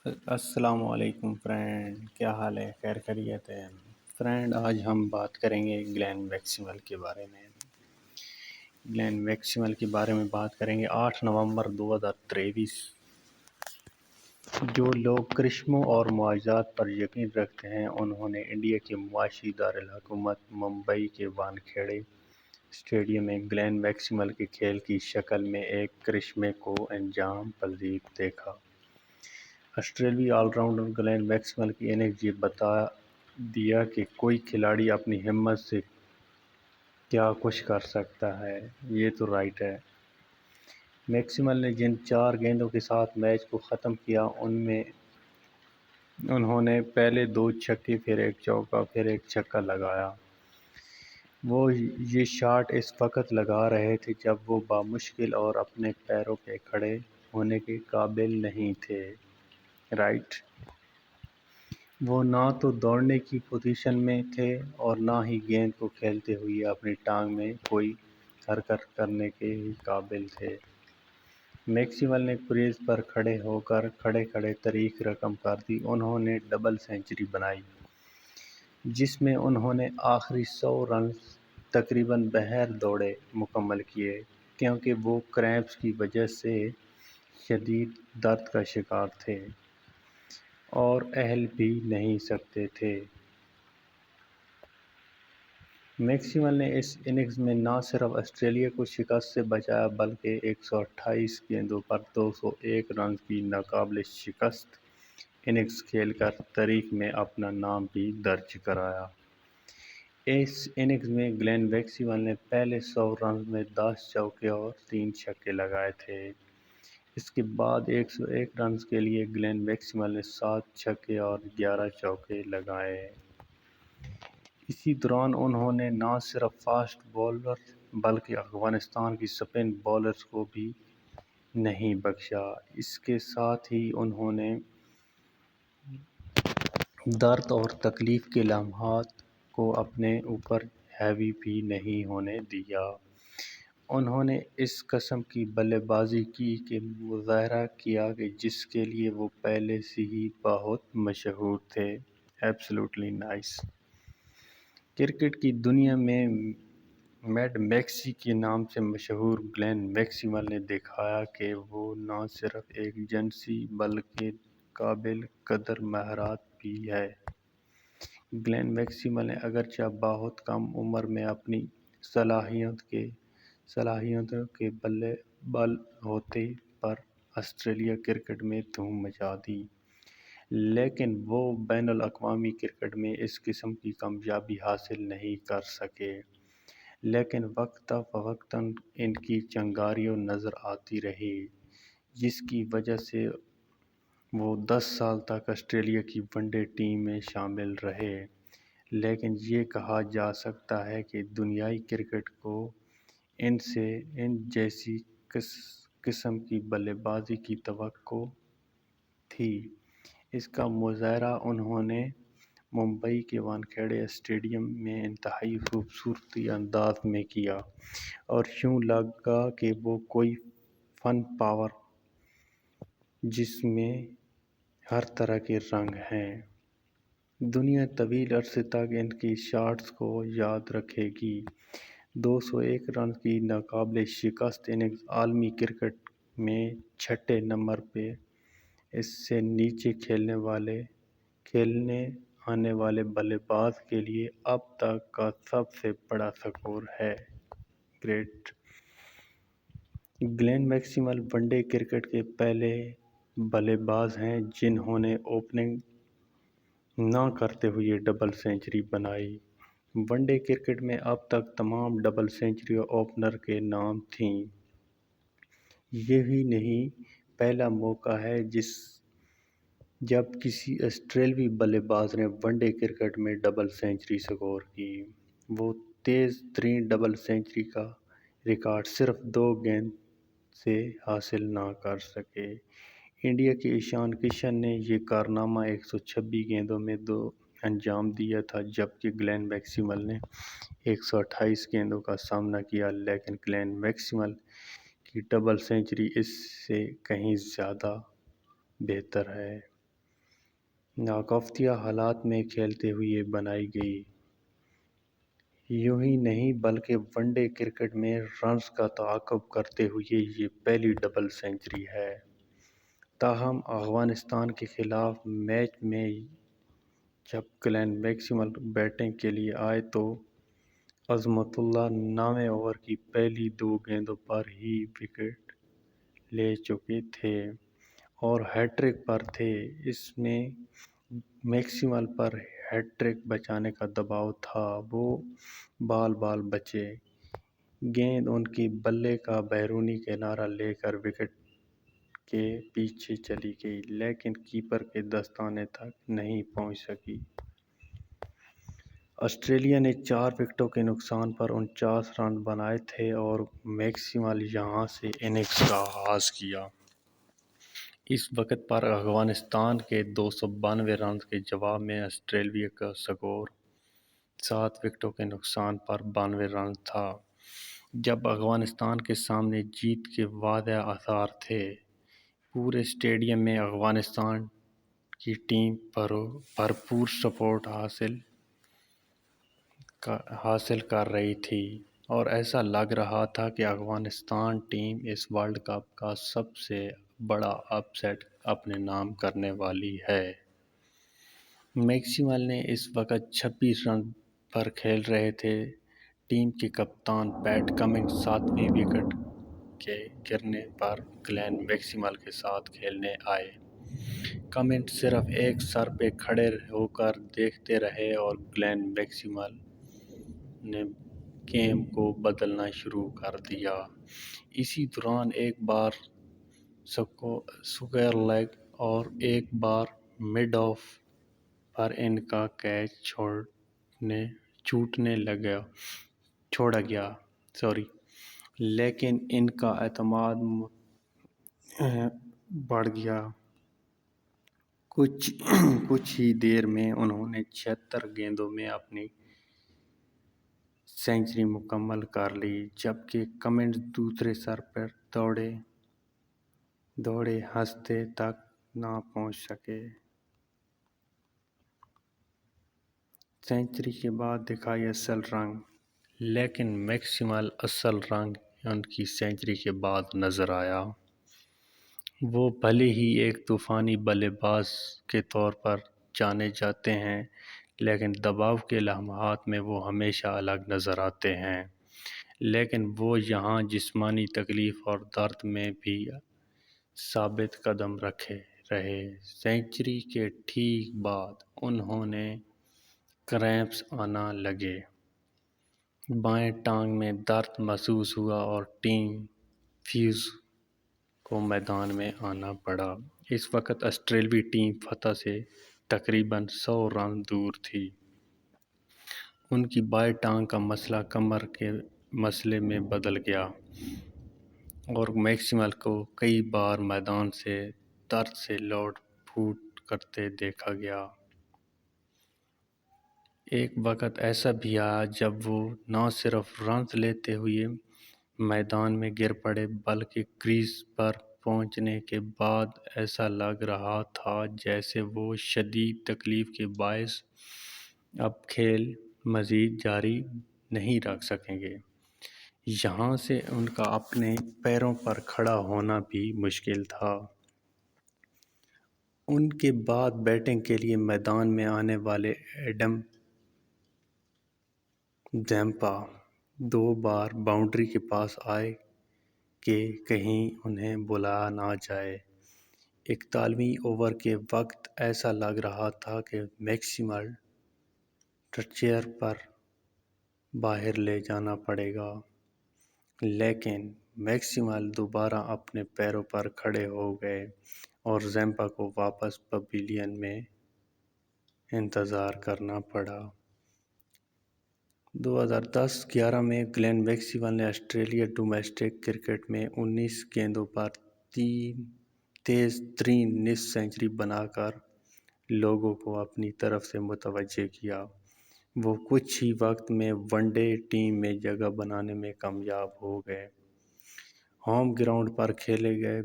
السلام علیکم فرینڈ، کیا حال ہے؟ خیر خیریت ہے فرینڈ؟ آج ہم بات کریں گے گلین میکسویل کے بارے میں۔ گلین میکسویل کے بارے میں بات کریں گے 8 نومبر 2023۔ جو لوگ کرشموں اور معجزات پر یقین رکھتے ہیں انہوں نے انڈیا کے معاشی دارالحکومت ممبئی کے وانکھیڑے اسٹیڈیم میں گلین میکسویل کے کھیل کی شکل میں ایک کرشمے کو انجام پذیر دیکھا۔ آسٹریلوی آل راؤنڈر گلین میکسویل کی اننگز یہ بتا دیا کہ کوئی کھلاڑی اپنی ہمت سے کیا کچھ کر سکتا ہے۔ یہ تو رائٹ ہے۔ میکسویل نے جن 4 گیندوں کے ساتھ میچ کو ختم کیا ان میں انہوں نے پہلے 2 چھکے پھر ایک چوکا پھر ایک چھکا لگایا۔ وہ یہ شاٹ اس وقت لگا رہے تھے جب وہ بامشکل اور اپنے پیروں پہ کھڑے ہونے کے قابل نہیں تھے۔ رائٹ۔ وہ نہ تو دوڑنے کی پوزیشن میں تھے اور نہ ہی گیند کو کھیلتے ہوئے اپنی ٹانگ میں کوئی حرکت کرنے کے قابل تھے۔ میکسویل نے کریز پر کھڑے ہو کر کھڑے کھڑے تاریخ رقم کر دی۔ انہوں نے ڈبل سنچری بنائی جس میں انہوں نے آخری 100 رنز تقریباً بغیر دوڑے مکمل کیے کیونکہ وہ کریمپس کی وجہ سے شدید درد کا شکار تھے اور ہل بھی نہیں سکتے تھے۔ میکسویل نے اس اننگز میں نہ صرف آسٹریلیا کو شکست سے بچایا بلکہ 128 گیندوں پر 201 رنز کی ناقابل شکست اننگز کھیل کر تاریخ میں اپنا نام بھی درج کرایا۔ اس اننگز میں گلین میکسویل نے پہلے 100 رنز میں 10 چوکے اور 3 چھکے لگائے تھے۔ اس کے بعد 101 رنز کے لیے گلین میکسویل نے 7 چھکے اور 11 چوکے لگائے۔ اسی دوران انہوں نے نہ صرف فاسٹ بولرز بلکہ افغانستان کی سپن بولرز کو بھی نہیں بخشا۔ اس کے ساتھ ہی انہوں نے درد اور تکلیف کے لمحات کو اپنے اوپر حاوی بھی نہیں ہونے دیا۔ انہوں نے اس قسم کی بلے بازی کی کہ مظاہرہ کیا کہ جس کے لیے وہ پہلے سے ہی بہت مشہور تھے۔ Absolutely nice. کرکٹ کی دنیا میں میڈ میکسی کے نام سے مشہور گلین میکسویل نے دکھایا کہ وہ نہ صرف ایک جنسی بلکہ قابل قدر مہارت بھی ہے۔ گلین میکسویل نے اگرچہ بہت کم عمر میں اپنی صلاحیتوں کے بل ہوتے پر آسٹریلیا کرکٹ میں دھوم مچا دی، لیکن وہ بین الاقوامی کرکٹ میں اس قسم کی کامیابی حاصل نہیں کر سکے۔ لیکن وقتاً فوقتاً ان کی چنگاریاں نظر آتی رہی جس کی وجہ سے وہ 10 سال تک آسٹریلیا کی ون ڈے ٹیم میں شامل رہے۔ لیکن یہ کہا جا سکتا ہے کہ دنیائی کرکٹ کو ان سے ان جیسی قسم کی بلے بازی کی توقع تھی۔ اس کا مظاہرہ انہوں نے ممبئی کے وانکھیڑے اسٹیڈیم میں انتہائی خوبصورت انداز میں کیا اور یوں لگا کہ وہ کوئی فن پارا جس میں ہر طرح کے رنگ ہیں۔ دنیا طویل عرصے تک ان کی شاٹس کو یاد رکھے گی۔ 201 رنز کی ناقابل شکست اننگز عالمی کرکٹ میں 6 نمبر پہ اس سے نیچے کھیلنے آنے والے بلے باز کے لیے اب تک کا سب سے بڑا سکور ہے۔ Great. Glenn Maxwell one day cricket کے پہلے بلے باز ہیں جنہوں نے اوپننگ نہ کرتے ہوئے ڈبل سنچری بنائی۔ ون ڈے کرکٹ میں اب تک تمام ڈبل سنچریاں اوپنر کے نام تھیں۔ یہی نہیں پہلا موقع ہے جب کسی آسٹریلوی بلے باز نے ون ڈے کرکٹ میں ڈبل سنچری سکور کی۔ وہ تیز ترین ڈبل سنچری کا ریکارڈ صرف 2 گیند سے حاصل نہ کر سکے۔ انڈیا کے ایشان کشن نے یہ کارنامہ 126 گیندوں میں انجام دیا تھا جبکہ گلین میکسویل نے 128 گیندوں کا سامنا کیا، لیکن گلین میکسویل کی ڈبل سنچری اس سے کہیں زیادہ بہتر ہے۔ ناکافیہ حالات میں کھیلتے ہوئے بنائی گئی۔ یوں ہی نہیں بلکہ ون ڈے کرکٹ میں رنز کا تعاقب کرتے ہوئے یہ پہلی ڈبل سنچری ہے۔ تاہم افغانستان کے خلاف میچ میں جب گلین میکسویل بیٹنگ کے لیے آئے تو عظمت اللہ 9ویں اوور کی پہلی 2 گیندوں پر ہی وکٹ لے چکے تھے اور ہیٹ ٹرک پر تھے۔ اس میں میکسویل پر ہیٹ ٹرک بچانے کا دباؤ تھا، وہ بال بچے۔ گیند ان کے بلے کا بیرونی کنارہ لے کر وکٹ کے پیچھے چلی گئی لیکن کیپر کے دستانے تک نہیں پہنچ سکی۔ آسٹریلیا نے 4 وکٹوں کے نقصان پر 49 رن بنائے تھے اور میکسویل یہاں سے اننگز کا آغاز کیا۔ اس وقت پر افغانستان کے 292 رنز کے جواب میں آسٹریلیا کا سکور 7 وکٹوں کے نقصان پر 92 رنز تھا۔ جب افغانستان کے سامنے جیت کے واضح آثار تھے، پورے اسٹیڈیم میں افغانستان کی ٹیم بھرپور سپورٹ حاصل کر رہی تھی اور ایسا لگ رہا تھا کہ افغانستان ٹیم اس ورلڈ کپ کا سب سے بڑا اپ سیٹ اپنے نام کرنے والی ہے۔ میکسویل نے اس وقت 26 رن پر کھیل رہے تھے۔ ٹیم کے کپتان پیٹ کمنس 7ویں وکٹ کے گرنے پر گلین میکسویل کے ساتھ کھیلنے آئے۔ کمنس صرف ایک سر پہ کھڑے ہو کر دیکھتے رہے اور گلین میکسویل نے گیم کو بدلنا شروع کر دیا۔ اسی دوران ایک بار اسکوئر لیگ اور ایک بار مڈ آف پر ان کا کیچ چھوڑا گیا، لیکن ان کا اعتماد بڑھ گیا۔ کچھ ہی دیر میں انہوں نے 76 گیندوں میں اپنی سنچری مکمل کر لی، جبکہ کمنس دوسرے سر پر دوڑے ہستے تک نہ پہنچ سکے۔ سنچری کے بعد دکھائی اصل رنگ، لیکن میکسویل اصل رنگ ان کی سنچری کے بعد نظر آیا۔ وہ بھلے ہی ایک طوفانی بلے باز کے طور پر جانے جاتے ہیں، لیکن دباؤ کے لمحات میں وہ ہمیشہ الگ نظر آتے ہیں۔ لیکن وہ یہاں جسمانی تکلیف اور درد میں بھی ثابت قدم رہے۔ سنچری کے ٹھیک بعد انہیں کریمپس آنا لگے، بائیں ٹانگ میں درد محسوس ہوا اور ٹیم فیوز کو میدان میں آنا پڑا۔ اس وقت آسٹریلوی ٹیم فتح سے تقریباً 100 رن دور تھی۔ ان کی بائیں ٹانگ کا مسئلہ کمر کے مسئلے میں بدل گیا اور میکسویل کو کئی بار میدان سے درد سے لوٹ پوٹ کرتے دیکھا گیا۔ ایک وقت ایسا بھی آیا جب وہ نہ صرف رنز لیتے ہوئے میدان میں گر پڑے بلکہ کریز پر پہنچنے کے بعد ایسا لگ رہا تھا جیسے وہ شدید تکلیف کے باعث اب کھیل مزید جاری نہیں رکھ سکیں گے۔ یہاں سے ان کا اپنے پیروں پر کھڑا ہونا بھی مشکل تھا۔ ان کے بعد بیٹنگ کے لیے میدان میں آنے والے ایڈم زمپا 2 بار باؤنڈری کے پاس آئے کہ کہیں انہیں بلایا نہ جائے۔ 41ویں اوور کے وقت ایسا لگ رہا تھا کہ میکسویل ٹریچر پر باہر لے جانا پڑے گا، لیکن میکسویل دوبارہ اپنے پیروں پر کھڑے ہو گئے اور زمپا کو واپس پویلین میں انتظار کرنا پڑا۔ 2010-11 میں گلین میکسویل نے آسٹریلین ڈومیسٹک کرکٹ میں 19 گیندوں پر تیز ترین نصف سنچری بنا کر لوگوں کو اپنی طرف سے متوجہ کیا۔ وہ کچھ ہی وقت میں ون ڈے ٹیم میں جگہ بنانے میں کامیاب ہو گئے۔ ہوم گراؤنڈ پر کھیلے گئے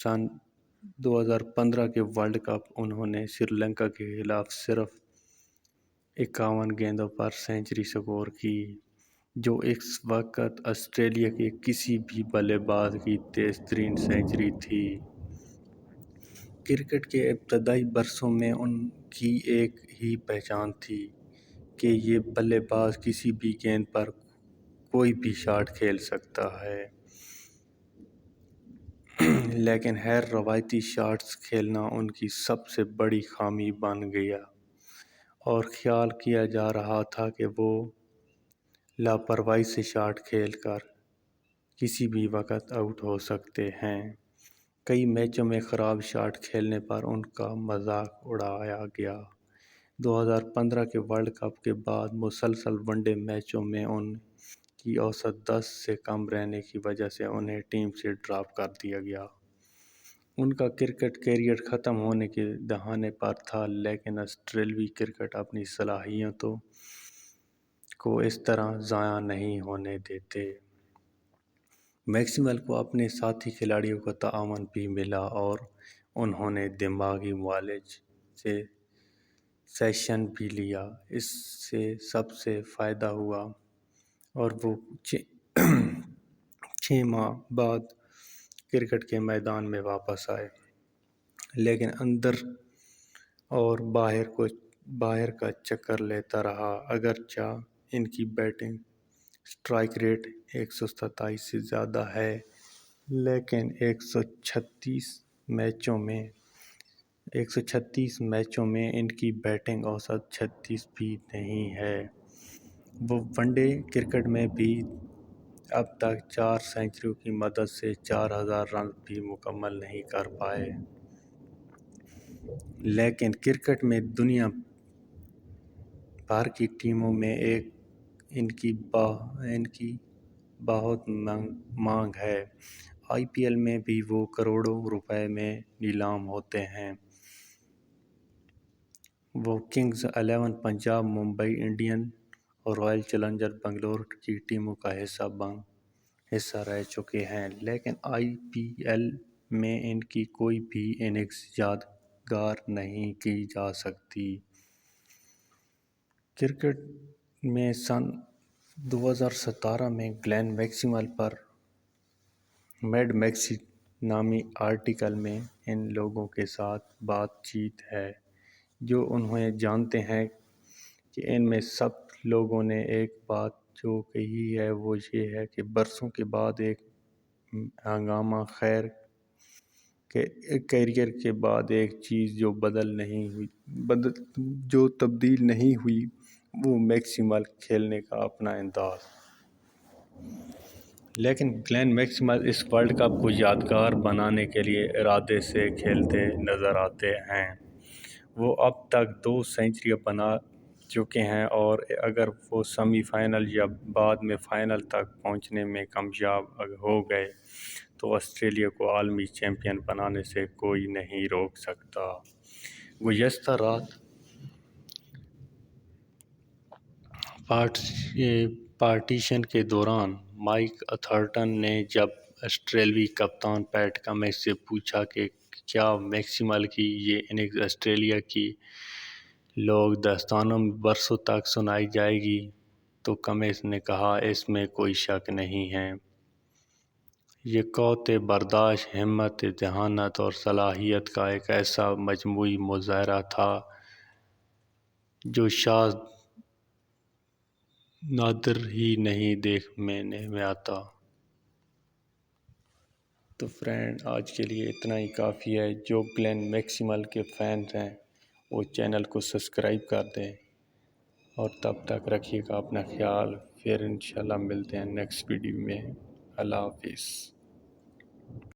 سن 2015 کے ورلڈ کپ انہوں نے سری لنکا کے خلاف صرف 51 گیندوں پر سنچری سکور کی، جو اس وقت آسٹریلیا کے کسی بھی بلے باز کی تیز ترین سنچری تھی۔ کرکٹ کے ابتدائی برسوں میں ان کی ایک ہی پہچان تھی کہ یہ بلے باز کسی بھی گیند پر کوئی بھی شاٹ کھیل سکتا ہے، لیکن غیر روایتی شاٹس کھیلنا ان کی سب سے بڑی خامی بن گیا، اور خیال کیا جا رہا تھا کہ وہ لاپرواہی سے شاٹ کھیل کر کسی بھی وقت آؤٹ ہو سکتے ہیں۔ کئی میچوں میں خراب شاٹ کھیلنے پر ان کا مذاق اڑایا گیا۔ 2015 کے ورلڈ کپ کے بعد مسلسل ون ڈے میچوں میں ان کی اوسط 10 سے کم رہنے کی وجہ سے انہیں ٹیم سے ڈراپ کر دیا گیا۔ ان کا کرکٹ کیریئر ختم ہونے کے دہانے پر تھا، لیکن آسٹریلوی کرکٹ اپنی صلاحیتوں کو اس طرح ضائع نہیں ہونے دیتے۔ میکسویل کو اپنے ساتھی کھلاڑیوں کا تعاون بھی ملا اور انہوں نے دماغی معالج سے سیشن بھی لیا۔ اس سے سب سے فائدہ ہوا اور وہ 6 ماہ بعد کرکٹ کے میدان میں واپس آئے، لیکن اندر اور باہر کا چکر لیتا رہا۔ اگرچہ ان کی بیٹنگ اسٹرائک ریٹ 127 سے زیادہ ہے، لیکن 136 میچوں میں ان کی بیٹنگ اوسط 36 بھی نہیں ہے۔ وہ ون ڈے کرکٹ میں بھی اب تک 4 سنچریوں کی مدد سے 4000 رنز بھی مکمل نہیں کر پائے، لیکن کرکٹ میں دنیا بھر کی ٹیموں میں ان کی بہت مانگ ہے۔ آئی پی ایل میں بھی وہ کروڑوں روپے میں نیلام ہوتے ہیں۔ وہ کنگز 11 پنجاب، ممبئی انڈین اور رائل چیلنجرز بنگلور کی ٹیموں کا حصہ رہ چکے ہیں، لیکن آئی پی ایل میں ان کی کوئی بھی اننگز یادگار نہیں کی جا سکتی۔ کرکٹ میں سن 2017 میں گلین میکسویل پر میڈ میکسی نامی آرٹیکل میں ان لوگوں کے ساتھ بات چیت ہے جو انہیں جانتے ہیں کہ ان میں سب لوگوں نے ایک بات جو کہی ہے وہ یہ ہے کہ برسوں کے بعد ایک ہنگامہ خیر کیریئر کے بعد ایک چیز جو تبدیل نہیں ہوئی وہ میکسویل کھیلنے کا اپنا انداز۔ لیکن گلین میکسویل اس ورلڈ کپ کو یادگار بنانے کے لیے ارادے سے کھیلتے نظر آتے ہیں۔ وہ اب تک 2 سنچریاں بنا چکے ہیں اور اگر وہ سیمی فائنل یا بعد میں فائنل تک پہنچنے میں کامیاب ہو گئے تو آسٹریلیا کو عالمی چیمپئن بنانے سے کوئی نہیں روک سکتا۔ گزشتہ رات پارٹیشن کے دوران مائک اتھرٹن نے جب آسٹریلوی کپتان پیٹ کمنس سے پوچھا کہ کیا میکسویل کی یہ اننگز آسٹریلیا کی لوک داستانوں میں برسوں تک سنائی جائے گی، تو کمنس نے کہا، اس میں کوئی شک نہیں ہے۔ یہ قوت برداشت، ہمت، ذہانت اور صلاحیت کا ایک ایسا مجموعی مظاہرہ تھا جو شاید نادر ہی نہیں دیکھنے میں آتا۔ تو فرینڈ، آج کے لیے اتنا ہی کافی ہے۔ جو گلین میکسویل کے فینس ہیں وہ چینل کو سبسکرائب کر دیں، اور تب تک رکھیے گا اپنا خیال۔ پھر انشاءاللہ ملتے ہیں نیکسٹ ویڈیو میں۔ اللہ حافظ۔